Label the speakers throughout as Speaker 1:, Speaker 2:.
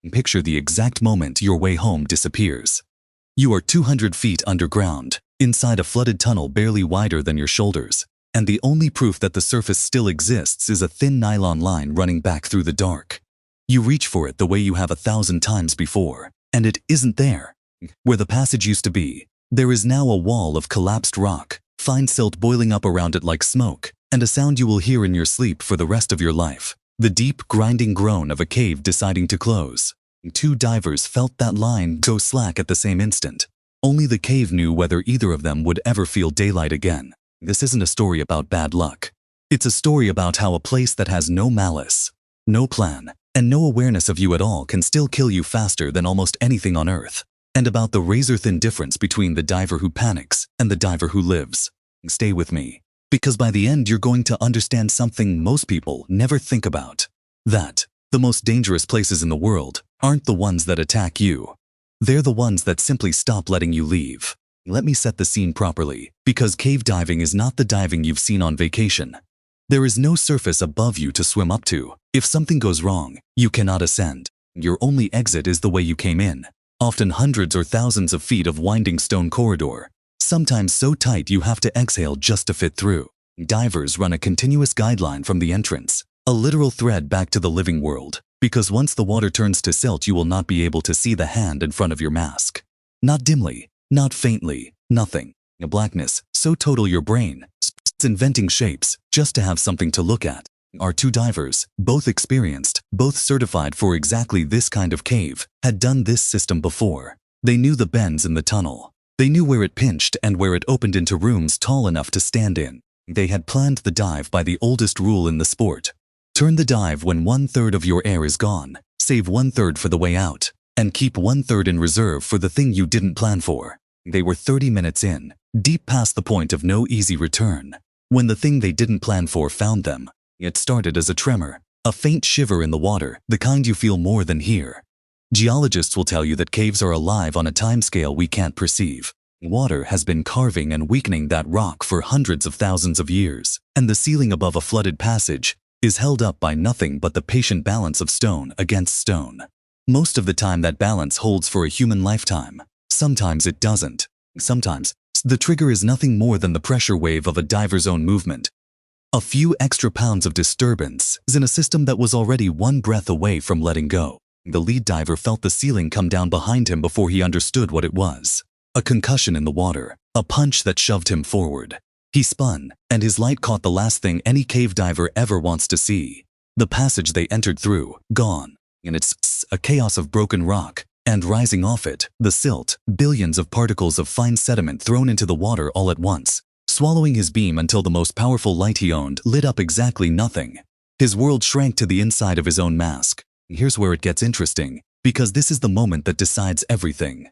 Speaker 1: Picture the exact moment your way home disappears. You are 200 feet underground, inside a flooded tunnel barely wider than your shoulders, and the only proof that the surface still exists is a thin nylon line running back through the dark. You reach for it the way you have 1,000 times before, and it isn't there. Where the passage used to be, there is now a wall of collapsed rock, fine silt boiling up around it like smoke, and a sound you will hear in your sleep for the rest of your life. The deep, grinding groan of a cave deciding to close. Two divers felt that line go slack at the same instant. Only the cave knew whether either of them would ever feel daylight again. This isn't a story about bad luck. It's a story about how a place that has no malice, no plan, and no awareness of you at all can still kill you faster than almost anything on Earth. And about the razor-thin difference between the diver who panics and the diver who lives. Stay with me, because by the end you're going to understand something most people never think about. That the most dangerous places in the world aren't the ones that attack you. They're the ones that simply stop letting you leave. Let me set the scene properly, because cave diving is not the diving you've seen on vacation. There is no surface above you to swim up to. If something goes wrong, you cannot ascend. Your only exit is the way you came in, often hundreds or thousands of feet of winding stone corridor, sometimes so tight you have to exhale just to fit through. Divers run a continuous guideline from the entrance, a literal thread back to the living world, because once the water turns to silt you will not be able to see the hand in front of your mask. Not dimly, not faintly, nothing. A blackness so total your brain starts inventing shapes just to have something to look at. Our two divers, both experienced, both certified for exactly this kind of cave, had done this system before. They knew the bends in the tunnel. They knew where it pinched and where it opened into rooms tall enough to stand in. They had planned the dive by the oldest rule in the sport. Turn the dive when 1/3 of your air is gone, save 1/3 for the way out, and keep 1/3 in reserve for the thing you didn't plan for. They were 30 minutes in, deep past the point of no easy return, when the thing they didn't plan for found them. It started as a tremor, a faint shiver in the water, the kind you feel more than hear. Geologists will tell you that caves are alive on a timescale we can't perceive. Water has been carving and weakening that rock for hundreds of thousands of years, and the ceiling above a flooded passage is held up by nothing but the patient balance of stone against stone. Most of the time that balance holds for a human lifetime. Sometimes it doesn't. Sometimes the trigger is nothing more than the pressure wave of a diver's own movement. A few extra pounds of disturbance in a system that was already one breath away from letting go. The lead diver felt the ceiling come down behind him before he understood what it was. A concussion in the water, a punch that shoved him forward. He spun, and his light caught the last thing any cave diver ever wants to see. The passage they entered through, gone. And it's a chaos of broken rock, and rising off it, the silt, billions of particles of fine sediment thrown into the water all at once, swallowing his beam until the most powerful light he owned lit up exactly nothing. His world shrank to the inside of his own mask. Here's where it gets interesting, because this is the moment that decides everything.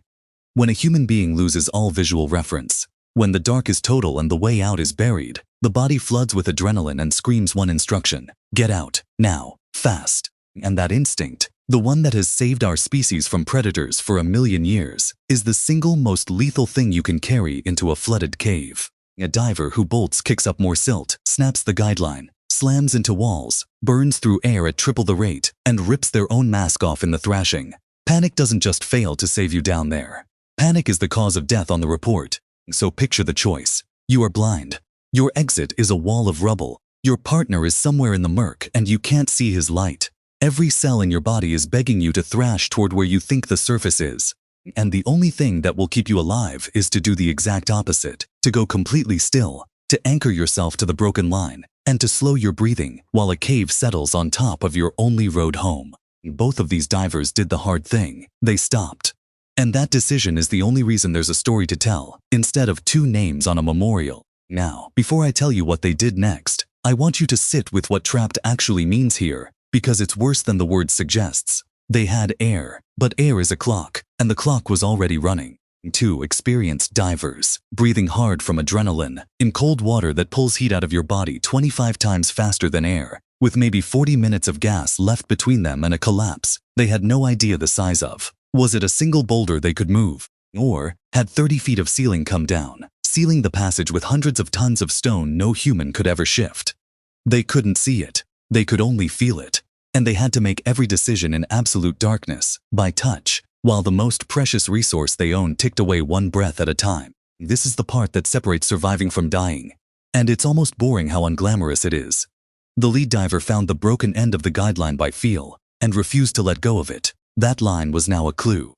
Speaker 1: When a human being loses all visual reference, when the dark is total and the way out is buried, the body floods with adrenaline and screams one instruction: get out, now, fast. And that instinct, the one that has saved our species from predators for 1,000,000 years, is the single most lethal thing you can carry into a flooded cave. A diver who bolts kicks up more silt, snaps the guideline, slams into walls, burns through air at triple the rate, and rips their own mask off in the thrashing. Panic doesn't just fail to save you down there. Panic is the cause of death on the report. So picture the choice. You are blind. Your exit is a wall of rubble. Your partner is somewhere in the murk and you can't see his light. Every cell in your body is begging you to thrash toward where you think the surface is. And the only thing that will keep you alive is to do the exact opposite, to go completely still, to anchor yourself to the broken line, and to slow your breathing while a cave settles on top of your only road home. Both of these divers did the hard thing. They stopped. And that decision is the only reason there's a story to tell, instead of two names on a memorial. Now, before I tell you what they did next, I want you to sit with what trapped actually means here, because it's worse than the word suggests. They had air, but air is a clock, and the clock was already running. Two experienced divers, breathing hard from adrenaline, in cold water that pulls heat out of your body 25 times faster than air, with maybe 40 minutes of gas left between them and a collapse they had no idea the size of. Was it a single boulder they could move? Or had 30 feet of ceiling come down, sealing the passage with hundreds of tons of stone no human could ever shift? They couldn't see it. They could only feel it. and they had to make every decision in absolute darkness, by touch, while the most precious resource they owned ticked away one breath at a time. This is the part that separates surviving from dying, and it's almost boring how unglamorous it is. The lead diver found the broken end of the guideline by feel, and refused to let go of it. That line was now a clue.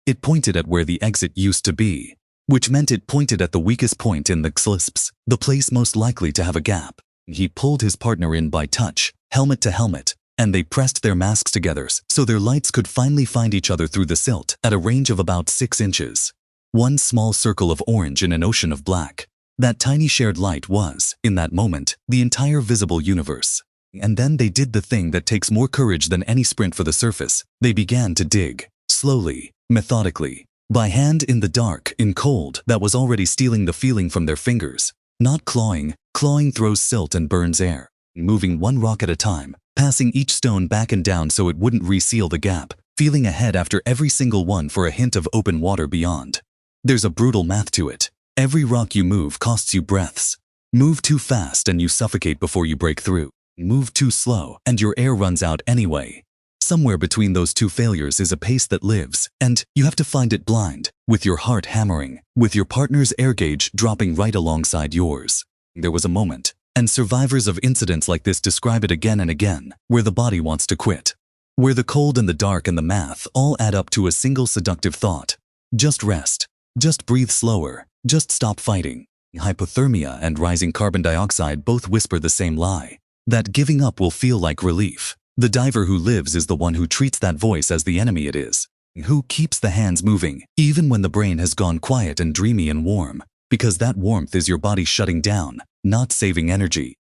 Speaker 1: It pointed at where the exit used to be, which meant it pointed at the weakest point in the slips, the place most likely to have a gap. He pulled his partner in by touch, helmet to helmet, and they pressed their masks together so their lights could finally find each other through the silt at a range of about 6 inches. One small circle of orange in an ocean of black. That tiny shared light was, in that moment, the entire visible universe. And then they did the thing that takes more courage than any sprint for the surface. They began to dig, slowly, methodically, by hand in the dark, in cold that was already stealing the feeling from their fingers. Not clawing. Clawing throws silt and burns air. Moving one rock at a time, passing each stone back and down so it wouldn't reseal the gap, feeling ahead after every single one for a hint of open water beyond. There's a brutal math to it. Every rock you move costs you breaths. Move too fast and you suffocate before you break through. Move too slow and your air runs out anyway. Somewhere between those two failures is a pace that lives, and you have to find it blind, with your heart hammering, with your partner's air gauge dropping right alongside yours. There was a moment, and survivors of incidents like this describe it again and again, where the body wants to quit. Where the cold and the dark and the math all add up to a single seductive thought. Just rest. Just breathe slower. Just stop fighting. Hypothermia and rising carbon dioxide both whisper the same lie. That giving up will feel like relief. The diver who lives is the one who treats that voice as the enemy it is. Who keeps the hands moving, even when the brain has gone quiet and dreamy and warm. Because that warmth is your body shutting down, not saving energy.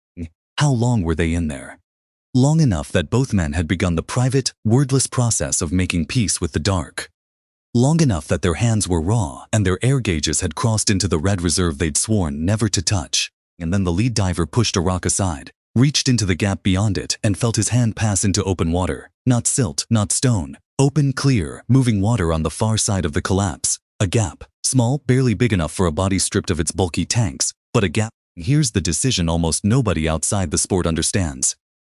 Speaker 1: How long were they in there? Long enough that both men had begun the private, wordless process of making peace with the dark. Long enough that their hands were raw and their air gauges had crossed into the red reserve they'd sworn never to touch. And then the lead diver pushed a rock aside, reached into the gap beyond it and felt his hand pass into open water. Not silt, not stone. Open, clear, moving water on the far side of the collapse. A gap. Small, barely big enough for a body stripped of its bulky tanks, but a gap. Here's the decision almost nobody outside the sport understands.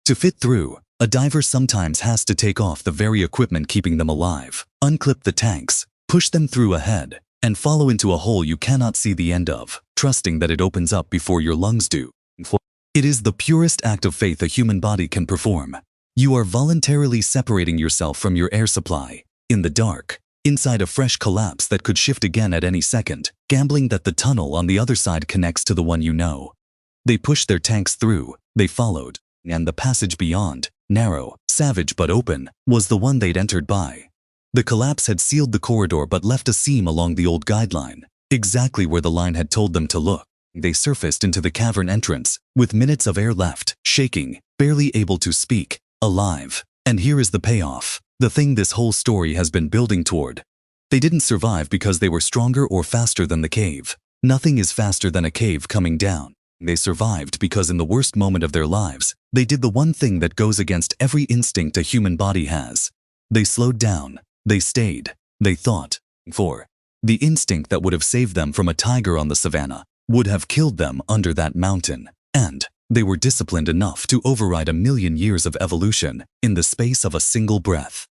Speaker 1: To fit through, a diver sometimes has to take off the very equipment keeping them alive, unclip the tanks, push them through ahead, and follow into a hole you cannot see the end of, trusting that it opens up before your lungs do. It is the purest act of faith a human body can perform. You are voluntarily separating yourself from your air supply, in the dark, inside a fresh collapse that could shift again at any second, gambling that the tunnel on the other side connects to the one you know. They pushed their tanks through, they followed, and the passage beyond, narrow, savage but open, was the one they'd entered by. The collapse had sealed the corridor but left a seam along the old guideline, exactly where the line had told them to look. They surfaced into the cavern entrance, with minutes of air left, shaking, barely able to speak, alive. And here is the payoff, the thing this whole story has been building toward. They didn't survive because they were stronger or faster than the cave. Nothing is faster than a cave coming down. They survived because in the worst moment of their lives, they did the one thing that goes against every instinct a human body has. They slowed down, they stayed, they thought. For the instinct that would have saved them from a tiger on the savannah would have killed them under that mountain. And they were disciplined enough to override 1,000,000 years of evolution in the space of a single breath.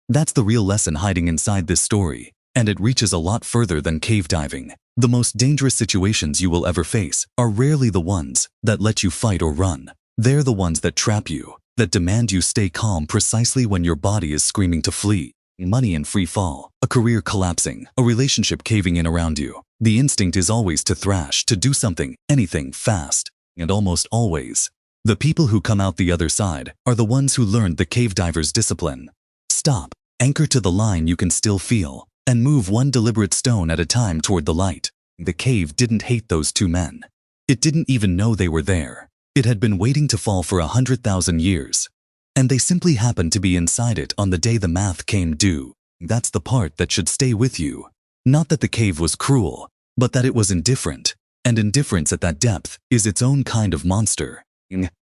Speaker 1: That's the real lesson hiding inside this story, and it reaches a lot further than cave diving. The most dangerous situations you will ever face are rarely the ones that let you fight or run. They're the ones that trap you, that demand you stay calm precisely when your body is screaming to flee. Money in free fall, a career collapsing, a relationship caving in around you. The instinct is always to thrash, to do something, anything, fast. And almost always, the people who come out the other side are the ones who learned the cave diver's discipline. Stop, anchor to the line you can still feel, and move one deliberate stone at a time toward the light. The cave didn't hate those two men. It didn't even know they were there. It had been waiting to fall for 100,000 years. And they simply happened to be inside it on the day the math came due. That's the part that should stay with you. Not that the cave was cruel, but that it was indifferent. And indifference at that depth is its own kind of monster.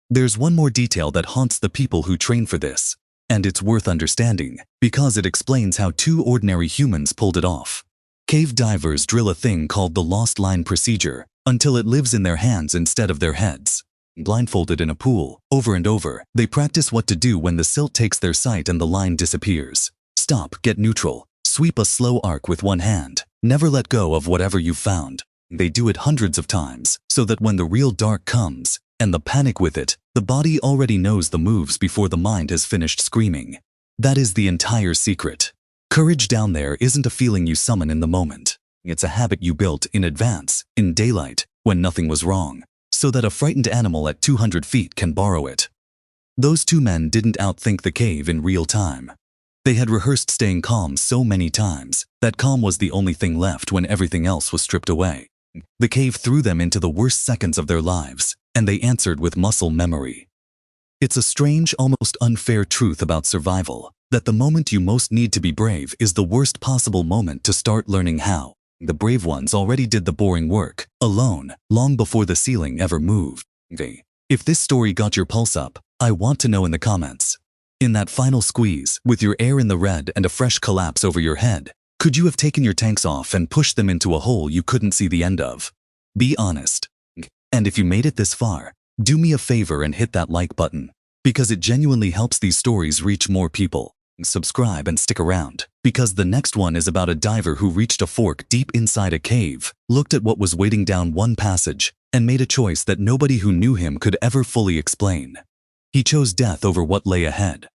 Speaker 1: There's one more detail that haunts the people who train for this. And it's worth understanding, because it explains how two ordinary humans pulled it off. Cave divers drill a thing called the lost line procedure until it lives in their hands instead of their heads. Blindfolded in a pool, over and over, they practice what to do when the silt takes their sight and the line disappears. Stop, get neutral, sweep a slow arc with one hand, never let go of whatever you've found. They do it hundreds of times, so that when the real dark comes, and the panic with it, the body already knows the moves before the mind has finished screaming. That is the entire secret. Courage down there isn't a feeling you summon in the moment. It's a habit you built in advance, in daylight, when nothing was wrong, so that a frightened animal at 200 feet can borrow it. Those two men didn't outthink the cave in real time. They had rehearsed staying calm so many times that calm was the only thing left when everything else was stripped away. The cave threw them into the worst seconds of their lives, and they answered with muscle memory. It's a strange, almost unfair truth about survival, that the moment you most need to be brave is the worst possible moment to start learning how. The brave ones already did the boring work, alone, long before the ceiling ever moved. If this story got your pulse up, I want to know in the comments. In that final squeeze, with your air in the red and a fresh collapse over your head, could you have taken your tanks off and pushed them into a hole you couldn't see the end of? Be honest. And if you made it this far, do me a favor and hit that like button, because it genuinely helps these stories reach more people. Subscribe and stick around, because the next one is about a diver who reached a fork deep inside a cave, looked at what was waiting down one passage, and made a choice that nobody who knew him could ever fully explain. He chose death over what lay ahead,